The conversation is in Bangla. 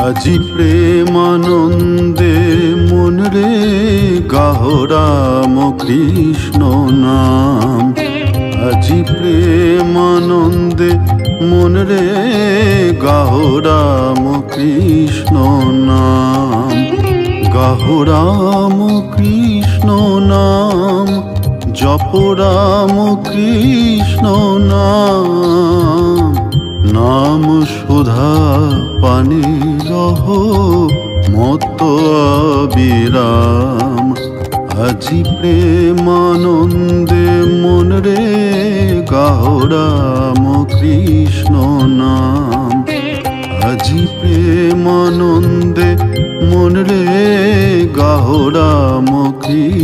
আজি প্রেমানন্দে মন রে গাহো রাম কৃষ্ণ নাম। আজি প্রেমানন্দে মন রে গাহো রাম কৃষ্ণ নাম। গাহো রাম কৃষ্ণ নাম, জপ রাম কৃষ্ণ নাম। নাম সুধা পানি রহ মত অবিরাম। আজি প্রেমানন্দে মন রে গাহো রাম কৃষ্ণ নাম। আজি প্রেমানন্দে মন রে গাহো রাম কৃষ্ণ